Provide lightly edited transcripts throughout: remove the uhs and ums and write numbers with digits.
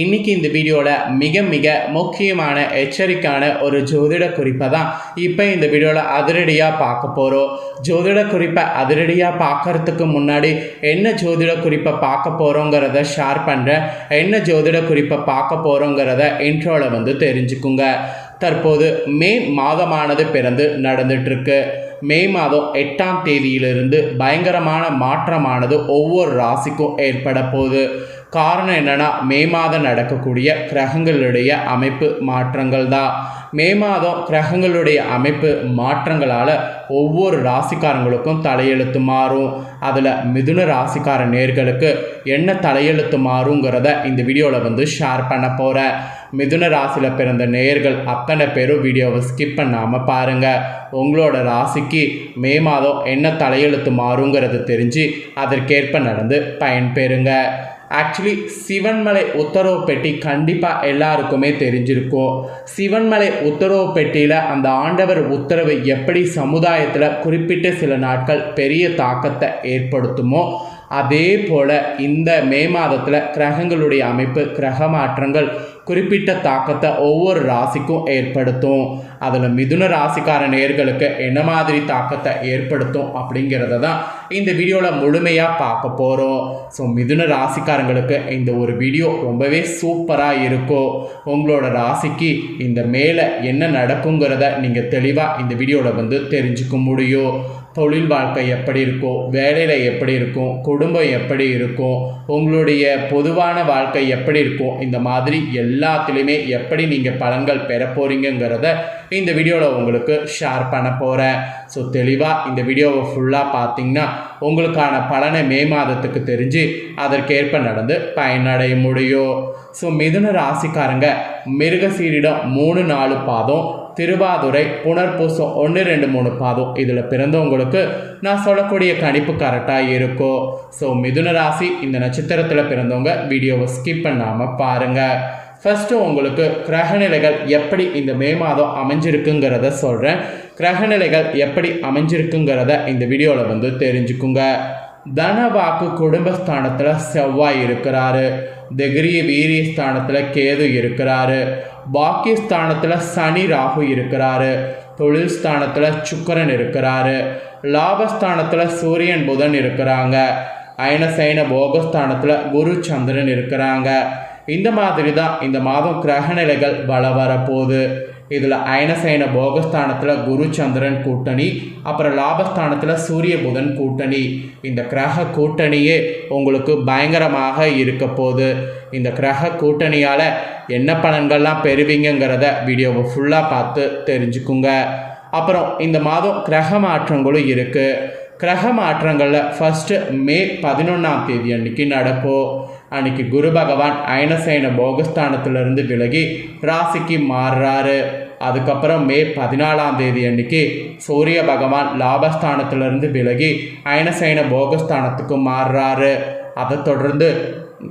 இன்னைக்கு இந்த வீடியோவில் மிக மிக முக்கியமான எச்சரிக்கையான ஒரு ஜோதிட குறிப்பை தான் இப்போ இந்த வீடியோவில் அதிரடியாக பார்க்க போகிறோம். ஜோதிட குறிப்பை அதிரடியாக பார்க்கறதுக்கு முன்னாடி என்ன ஜோதிட குறிப்பை பார்க்க போகிறோங்கிறத ஷேர் பண்ணுறேன். என்ன ஜோதிட குறிப்பை பார்க்க போகிறோங்கிறத இன்ட்ரோவில் தெரிஞ்சுக்குங்க. தற்போது மே மாதமானது பிறந்து நடந்துட்டுருக்கு. மே மாதம் 8ஆம் தேதியிலிருந்து பயங்கரமான மாற்றமானது ஒவ்வொரு ராசிக்கும் ஏற்பட போகுது. காரணம் என்னென்னா, மே மாதம் நடக்கக்கூடிய கிரகங்களுடைய அமைப்பு மாற்றங்கள் தான். மே மாதம் கிரகங்களுடைய அமைப்பு மாற்றங்களால் ஒவ்வொரு ராசிக்காரங்களுக்கும் தலையெழுத்து மாறும். அதில் மிதுன ராசிக்கார நேர்களுக்கு என்ன தலையெழுத்து மாறுங்கிறத இந்த வீடியோவில் ஷேர் பண்ண போகிறேன். மிதுன ராசியில் பிறந்த நேயர்கள் அத்தனை பேரும் வீடியோவை ஸ்கிப் பண்ணாமல் பாருங்கள். உங்களோட ராசிக்கு மே மாதம் என்ன தலையெழுத்து மாறுங்கிறது தெரிஞ்சு அதற்கேற்ப நடந்து பயன்பெறுங்க. ஆக்சுவலி சிவன்மலை உத்தரவு பெட்டி கண்டிப்பாக எல்லாருக்குமே தெரிஞ்சிருக்கும். சிவன்மலை உத்தரவு பெட்டியில் அந்த ஆண்டவர் உத்தரவு எப்படி சமுதாயத்தில் குறிப்பிட்ட சில நாட்கள் பெரிய தாக்கத்தை ஏற்படுத்துமோ, அதே போல் இந்த மே மாதத்தில் கிரகங்களுடைய அமைப்பு, கிரக மாற்றங்கள் குறிப்பிட்ட தாக்கத்தை ஒவ்வொரு ராசிக்கும் ஏற்படுத்தும். அதில் மிதுன ராசிக்கார நேயர்களுக்கு என்ன மாதிரி தாக்கத்தை ஏற்படுத்தும் அப்படிங்கிறத தான் இந்த வீடியோவில் முழுமையாக பார்க்க போகிறோம். ஸோ மிதுன ராசிக்காரங்களுக்கு இந்த ஒரு வீடியோ ரொம்பவே சூப்பராக இருக்கும். உங்களோட ராசிக்கு இந்த மேலே என்ன நடக்குங்கிறத நீங்கள் தெளிவாக இந்த வீடியோவில் தெரிஞ்சுக்க முடியும். தொழில் வாழ்க்கை எப்படி இருக்கும், வேலையில் எப்படி இருக்கும், குடும்பம் எப்படி இருக்கும், உங்களுடைய பொதுவான வாழ்க்கை எப்படி இருக்கும், இந்த மாதிரி எல்லாத்துலேயுமே எப்படி நீங்கள் பலன்கள் பெற போகிறீங்கிறத இந்த வீடியோவில் உங்களுக்கு ஷேர் பண்ண போகிறேன். ஸோ தெளிவாக இந்த வீடியோவை ஃபுல்லாக பார்த்தீங்கன்னா உங்களுக்கான பலனை மே மாதத்துக்கு தெரிஞ்சு அதற்கேற்ப நடந்து பயனடைய முடியும். ஸோ மிதுன ராசிக்காரங்க மிருகசீரிடம் 3-4 பாதம், திருவாதுரை, புனர்பூசம் 1-2-3 பாதம் இதில் பிறந்தவங்களுக்கு நான் சொல்லக்கூடிய கணிப்பு கரெக்டாக இருக்கும். ஸோ மிதுன ராசி இந்த நட்சத்திரத்தில் பிறந்தவங்க வீடியோவை ஸ்கிப் பண்ணாமல் பாருங்கள். ஃபஸ்ட்டு உங்களுக்கு கிரகநிலைகள் எப்படி இந்த மே மாதம் அமைஞ்சிருக்குங்கிறத சொல்கிறேன். கிரகநிலைகள் எப்படி அமைஞ்சிருக்குங்கிறத இந்த வீடியோவில் தெரிஞ்சுக்குங்க. தனவாக்கு குடும்பஸ்தானத்தில் செவ்வாய் இருக்கிறாரு. தைரிய வீரிய ஸ்தானத்தில் கேது இருக்கிறாரு. பாக்கியஸ்தானத்தில் சனி ராகு இருக்கிறாரு. தொழில் ஸ்தானத்தில் சுக்கிரன் இருக்கிறாரு. லாபஸ்தானத்தில் சூரியன் புதன் இருக்கிறாங்க. அயனசைன போகஸ்தானத்தில் குரு சந்திரன் இருக்கிறாங்க. இந்த மாதிரி தான் இந்த மாதம் கிரகநிலைகள் வள வரப்போகுது. இதில் அயனசைன போகஸ்தானத்தில் குரு சந்திரன் கூட்டணி, அப்புறம் லாபஸ்தானத்தில் சூரிய புதன் கூட்டணி. இந்த கிரக கூட்டணியே உங்களுக்கு பயங்கரமாக இருக்க போகுது. இந்த கிரக கூட்டணியால் என்ன பலன்கள்லாம் பெறுவீங்கிறத வீடியோவை ஃபுல்லாக பார்த்து தெரிஞ்சுக்குங்க. அப்புறம் இந்த மாதம் கிரக மாற்றங்களும் இருக்குது. கிரக மாற்றங்களில் ஃபஸ்ட்டு மே 11ஆம் தேதி அன்றைக்கி நடக்கும். அன்றைக்கி குரு பகவான் அயனசைன போகஸ்தானத்திலிருந்து விலகி ராசிக்கு மாறுறாரு. அதுக்கப்புறம் மே 14ஆம் தேதி அன்றைக்கி சூரிய பகவான் லாபஸ்தானத்திலிருந்து விலகி அயனசைன போகஸ்தானத்துக்கு மாறுறாரு. அதை தொடர்ந்து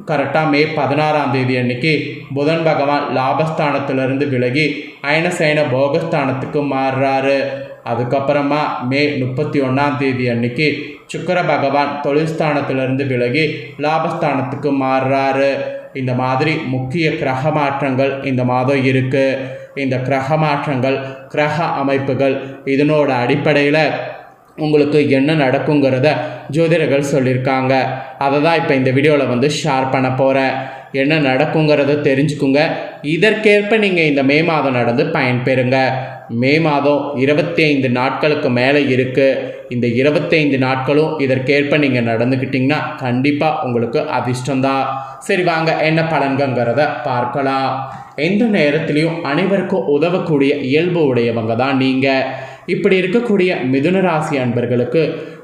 கரெக்டாக மே 16ஆம் தேதி அன்றைக்கி புதன் பகவான் லாபஸ்தானத்திலிருந்து விலகி அயனசைன போகஸ்தானத்துக்கு மாறுறாரு. அதுக்கப்புறமா மே 31ஆம் தேதி அன்றைக்கி சுக்கிர பகவான் தொழில்ஸ்தானத்திலிருந்து விலகி லாபஸ்தானத்துக்கு மாறுறாரு. இந்த மாதிரி முக்கிய கிரக மாற்றங்கள் இந்த மாதம் இருக்குது. இந்த கிரக மாற்றங்கள், கிரக அமைப்புகள் இதனோட அடிப்படையில் உங்களுக்கு என்ன நடக்குங்கிறத ஜோதிடர்கள் சொல்லியிருக்காங்க. அதை தான் இப்போ இந்த வீடியோவில் ஷேர் பண்ண போகிறேன். என்ன நடக்குங்கிறத தெரிஞ்சுக்குங்க. இதற்கேற்ப நீங்கள் இந்த மே மாதம் நடந்து பயன்பெறுங்க. மே மாதம் 25 நாட்களுக்கு மேலே இருக்குது. இந்த 25 நாட்களும் இதற்கேற்ப நீங்கள் நடந்துக்கிட்டிங்கன்னா கண்டிப்பாக உங்களுக்கு அதிர்ஷ்டம்தான். சரி வாங்க என்ன பலன்கிறத பார்க்கலாம். எந்த நேரத்துலையும் அனைவருக்கும் உதவக்கூடிய இயல்பு உடையவங்க தான் நீங்கள். இப்படி இருக்கக்கூடிய மிதுன ராசி அன்பர்களுக்கு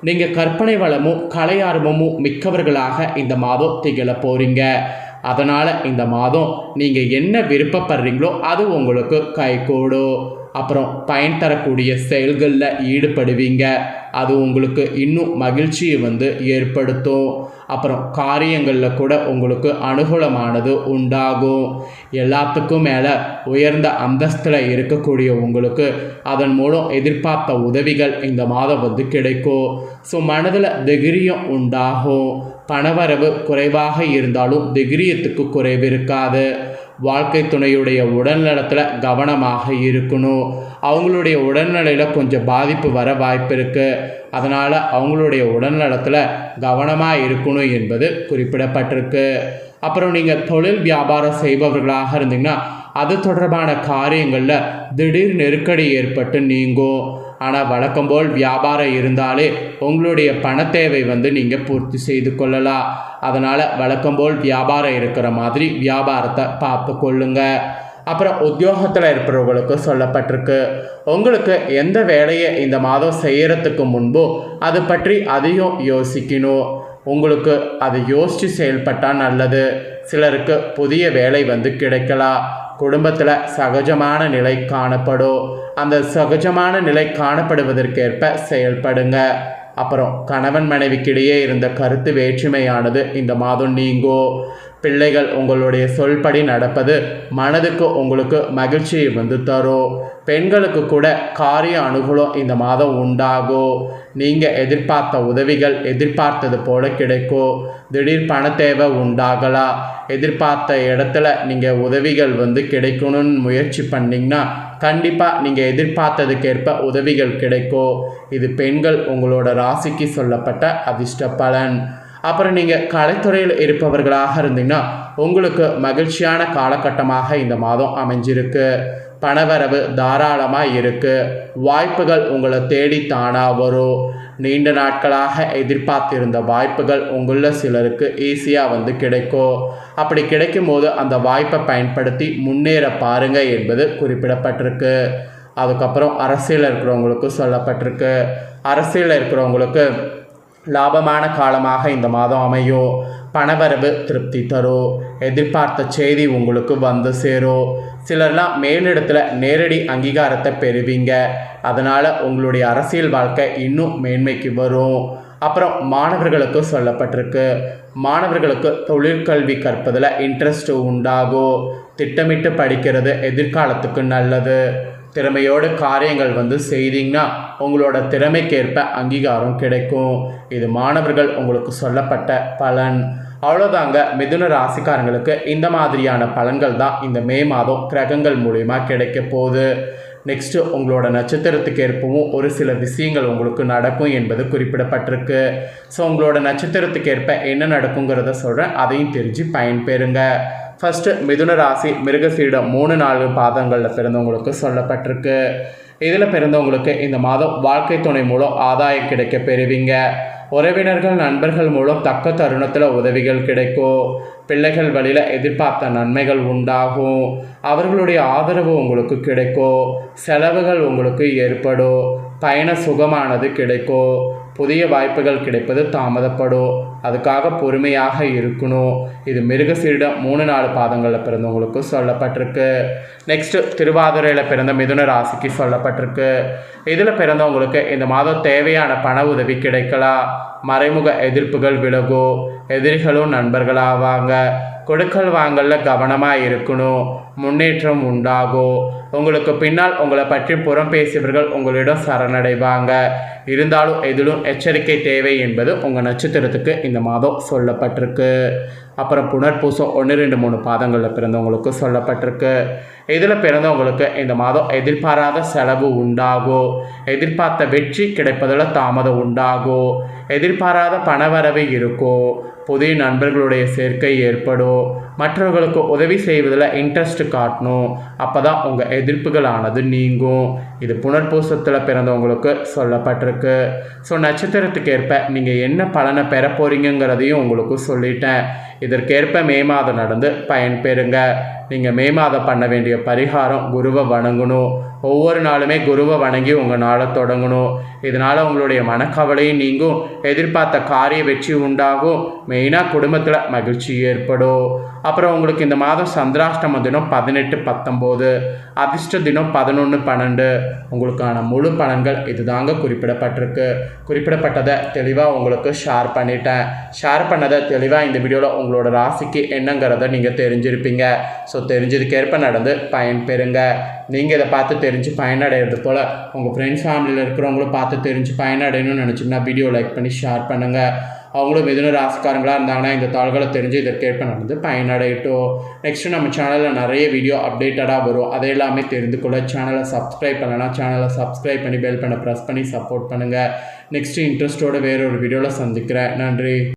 நீங்கள் கற்பனை வளமும் கலை ஆர்வமும் மிக்கவர்களாக இந்த மாதம் திகழ போகிறீங்க. அதனால் இந்த மாதம் நீங்கள் என்ன விருப்பப்படுறீங்களோ அது உங்களுக்கு கைகூடும். அப்புறம் பயன் தரக்கூடிய செயல்களில் ஈடுபடுவீங்க. அது உங்களுக்கு இன்னும் மகிழ்ச்சியை ஏற்படுத்தும். அப்புறம் காரியங்களில் கூட உங்களுக்கு அனுகூலமானது உண்டாகும். எல்லாத்துக்கும் மேலே உயர்ந்த அந்தஸ்தில் இருக்கக்கூடிய உங்களுக்கு அதன் மூலம் எதிர்பார்த்த உதவிகள் இந்த மாதம் கிடைக்கும். ஸோ மனதில் தைரியம் உண்டாகும். பணவரவு குறைவாக இருந்தாலும் தைரியத்துக்கு குறைவு இருக்காது. வாழ்க்கை துணையுடைய உடல்நலத்தில் கவனமாக இருக்கணும். அவங்களுடைய உடல்நிலையில் கொஞ்சம் பாதிப்பு வர வாய்ப்பு இருக்குது. அதனால் அவங்களுடைய உடல்நலத்தில் கவனமாக இருக்கணும் என்பது குறிப்பிடப்பட்டிருக்கு. அப்புறம் நீங்கள் தொழில் வியாபாரம் செய்பவர்களாக இருந்தீங்கன்னா அது தொடர்பான காரியங்களில் திடீர் நெருக்கடி ஏற்பட்டு நீங்கும். ஆனால் வழக்கம் போல் வியாபாரம் இருந்தாலே உங்களுடைய பண தேவை நீங்கள் பூர்த்தி செய்து கொள்ளலாம். அதனால் வழக்கம் போல் வியாபாரம் இருக்கிற மாதிரி வியாபாரத்தை பார்த்து கொள்ளுங்க. அப்புறம் உத்தியோகத்தில் இருக்கிறவங்களுக்கு சொல்லப்பட்டிருக்கு, உங்களுக்கு எந்த வேலையை இந்த மாதம் செய்கிறதுக்கு முன்போ அது பற்றி அதிகம் யோசிக்கணும். உங்களுக்கு அது யோசித்து செயல்பட்டால் நல்லது. சிலருக்கு புதிய வேலை கிடைக்கலாம். குடும்பத்தில் சகஜமான நிலை காணப்படும். அந்த சகஜமான நிலை காணப்படுவதற்கேற்ப செயல்படுங்க. அப்புறம் கணவன் மனைவிக்கிடையே இருந்த கருத்து வேற்றுமையானது இந்த மாதம் நீங்கும். பிள்ளைகள் உங்களுடைய சொல்படி நடப்பது மனதுக்கு உங்களுக்கு மகிழ்ச்சியை தரும். பெண்களுக்கு கூட காரிய அனுகூலம் இந்த மாதம் உண்டாகும். நீங்கள் எதிர்பார்த்த உதவிகள் எதிர்பார்த்தது போல கிடைக்கும். திடீர் பண தேவை உண்டாகலாம். எதிர்பார்த்த இடத்துல நீங்கள் உதவிகள் கிடைக்கணும்னு முயற்சி பண்ணிங்கன்னா கண்டிப்பாக நீங்கள் எதிர்பார்த்ததுக்கேற்ப உதவிகள் கிடைக்கும். இது பெண்கள் உங்களோட ராசிக்கு சொல்லப்பட்ட அதிர்ஷ்ட பலன். அப்புறம் நீங்கள் கலைத்துறையில் இருப்பவர்களாக இருந்தீங்கன்னா உங்களுக்கு மகிழ்ச்சியான காலகட்டமாக இந்த மாதம் அமைஞ்சிருக்கு. பணவரவு தாராளமாக இருக்குது. வாய்ப்புகள் உங்களை தேடி தானாக வரும். நீண்ட நாட்களாக எதிர்பார்த்திருந்த வாய்ப்புகள் உங்களில் சிலருக்கு ஈஸியாக கிடைக்கும். அப்படி கிடைக்கும் போது அந்த வாய்ப்பை பயன்படுத்தி முன்னேற பாருங்கள் என்பது குறிப்பிடப்பட்டிருக்கு. அதுக்கப்புறம் அரசியலில் இருக்கிறவங்களுக்கு சொல்லப்பட்டிருக்கு, அரசியலில் இருக்கிறவங்களுக்கு லாபமான காலமாக இந்த மாதம் அமையும். பணவரவு திருப்தி தரும். எதிர்பார்த்த செய்தி உங்களுக்கு சேரும். சிலர்லாம் மேலிடத்தில் நேரடி அங்கீகாரத்தை பெறுவீங்க. அதனால் உங்களுடைய அரசியல் வாழ்க்கை இன்னும் மேன்மைக்கு வரும். அப்புறம் மாணவர்களுக்கு சொல்லப்பட்டிருக்கு, மாணவர்களுக்கு தொழிற்கல்வி கற்பதில் இன்ட்ரெஸ்ட் உண்டாகும். திட்டமிட்டு படிக்கிறது எதிர்காலத்துக்கு நல்லது. திறமையோடு காரியங்கள் செய்தீங்கன்னா உங்களோட திறமைக்கேற்ப அங்கீகாரம் கிடைக்கும். இது மாணவர்கள் உங்களுக்கு சொல்லப்பட்ட பலன். அவ்வளோதாங்க. மிதுன ராசிக்காரங்களுக்கு இந்த மாதிரியான பலன்கள் தான் இந்த மே மாதம் கிரகங்கள் மூலிமா கிடைக்க போகுது. நெக்ஸ்ட்டு உங்களோட நட்சத்திரத்துக்கு ஏற்பவும் ஒரு சில விஷயங்கள் உங்களுக்கு நடக்கும் என்பது குறிப்பிடப்பட்டிருக்கு. ஸோ உங்களோட நட்சத்திரத்துக்கு ஏற்ப என்ன நடக்குங்கிறத சொல்கிறேன், அதையும் தெரிஞ்சு பயன்பெறுங்க. ஃபஸ்ட்டு மிதுன ராசி மிருகசீடம் 3-4 பாதங்களில் பிறந்தவங்களுக்கு சொல்லப்பட்டிருக்கு. இதில் பிறந்தவங்களுக்கு இந்த மாதம் வாழ்க்கை துணை மூலம் ஆதாயம் கிடைக்க பெறுவீங்க. உறவினர்கள் நண்பர்கள் மூலம் தக்க தருணத்தில் உதவிகள் கிடைக்கும். பிள்ளைகள் வழியில் எதிர்பார்த்த நன்மைகள் உண்டாகும். அவர்களுடைய ஆதரவு உங்களுக்கு கிடைக்கும். செலவுகள் உங்களுக்கு ஏற்படும். பயண சுகமானது கிடைக்கும். புதிய வாய்ப்புகள் கிடைப்பது தாமதப்படும். அதுக்காக பொறுமையாக இருக்கணும். இது மிருகசீரிடம் 3-4 பாதங்களில் பிறந்தவங்களுக்கு சொல்லப்பட்டிருக்கு. நெக்ஸ்ட்டு திருவாதிரையில் பிறந்த மிதுன ராசிக்கு சொல்லப்பட்டிருக்கு. இதில் பிறந்தவங்களுக்கு இந்த மாதம் தேவையான பண உதவி கிடைக்கலாம். மறைமுக எதிர்ப்புகள் விலகும். எதிரிகளும் நண்பர்களாவாங்க. கொடுக்கல் வாங்கலில் கவனமாக இருக்கணும். முன்னேற்றம் உண்டாகும். உங்களுக்கு பின்னால் உங்களை பற்றி புறம் பேசியவர்கள் உங்களிடம் சரணடைவாங்க. இருந்தாலும் எதிலும் எச்சரிக்கை தேவை என்பது உங்கள் நட்சத்திரத்துக்கு இந்த மாதம் சொல்லப்பட்டிருக்கு. அப்புறம் புனர்பூசம் 1-2-3 பாதங்களில் பிறந்தவங்களுக்கு சொல்லப்பட்டிருக்கு. இதில் பிறந்தவங்களுக்கு இந்த மாதம் எதிர்பாராத செலவு உண்டாகும். எதிர்பார்த்த வெற்றி கிடைப்பதில் தாமதம் உண்டாகும். எதிர்பாராத பணவரவு இருக்கும். புதிய நண்பர்களுடைய சேர்க்கை ஏற்படும். மற்றவர்களுக்கு உதவி செய்வதில் இன்ட்ரெஸ்ட் காட்டணும். அப்போ தான் உங்கள் எதிர்ப்புகளானது நீங்கும். இது புனர்பூசத்தில் பிறந்தவங்களுக்கு சொல்லப்பட்டிருக்கு. ஸோ நட்சத்திரத்துக்கு ஏற்ப நீங்கள் என்ன பலனை பெற போகிறீங்கிறதையும் உங்களுக்கு சொல்லிட்டேன். இதற்கேற்ப மே மாதம் நடந்து பயன்பெறுங்க. நீங்கள் மே மாதம் பண்ண வேண்டிய பரிகாரம் குருவை வணங்கணும். ஒவ்வொரு நாளுமே குருவை வணங்கி உங்கள் நாளை தொடங்கணும். இதனால் உங்களுடைய மனக்கவலையும் நீங்கும். எதிர்பார்த்த காரிய வெற்றி உண்டாகும். மெயினாக குடும்பத்தில் மகிழ்ச்சி ஏற்படும். அப்புறம் உங்களுக்கு இந்த மாதம் சந்திராஷ்டம தினம் 18-19, அதிர்ஷ்ட தினம் 11-12. உங்களுக்கான முழு பலன்கள் இதுதாங்க குறிப்பிடப்பட்டிருக்கு. குறிப்பிடப்பட்டதை தெளிவாக உங்களுக்கு ஷேர் பண்ணிட்டேன். ஷேர் பண்ணதை தெளிவாக இந்த வீடியோவில் உங்களோட ராசிக்கு என்னங்கிறத நீங்கள் தெரிஞ்சிருப்பீங்க. ஸோ தெரிஞ்சதுக்கேற்ப நடந்து பயன்பெறுங்க. நீங்கள் இதை பார்த்து தெரிஞ்சு பயனடைகிறது போல் உங்கள் ஃப்ரெண்ட்ஸ் ஃபேமிலியில் இருக்கிறவங்களும் பார்த்து தெரிஞ்சு பயனடையணும்னு நினச்சிங்கன்னா வீடியோ லைக் பண்ணி ஷேர் பண்ணுங்கள். அவங்களும் மிதுன ராசிக்காரங்களாக இருந்தாங்கன்னா இந்த தாள்களை தெரிஞ்சு இதற்கேற்ப நடந்து பயனடையட்டும். நெக்ஸ்ட்டு நம்ம சேனலில் நிறைய வீடியோ அப்டேட்டடாக வரும். அதை எல்லாமே தெரிந்து கொள்ள சேனலை சப்ஸ்கிரைப் பண்ணலாம். சேனலை சப்ஸ்கிரைப் பண்ணி பெல் பண்ண ப்ரெஸ் பண்ணி சப்போர்ட் பண்ணுங்கள். நெக்ஸ்ட்டு இன்ட்ரெஸ்ட்டோட வேறொரு வீடியோவில் சந்திக்கிறேன். நன்றி.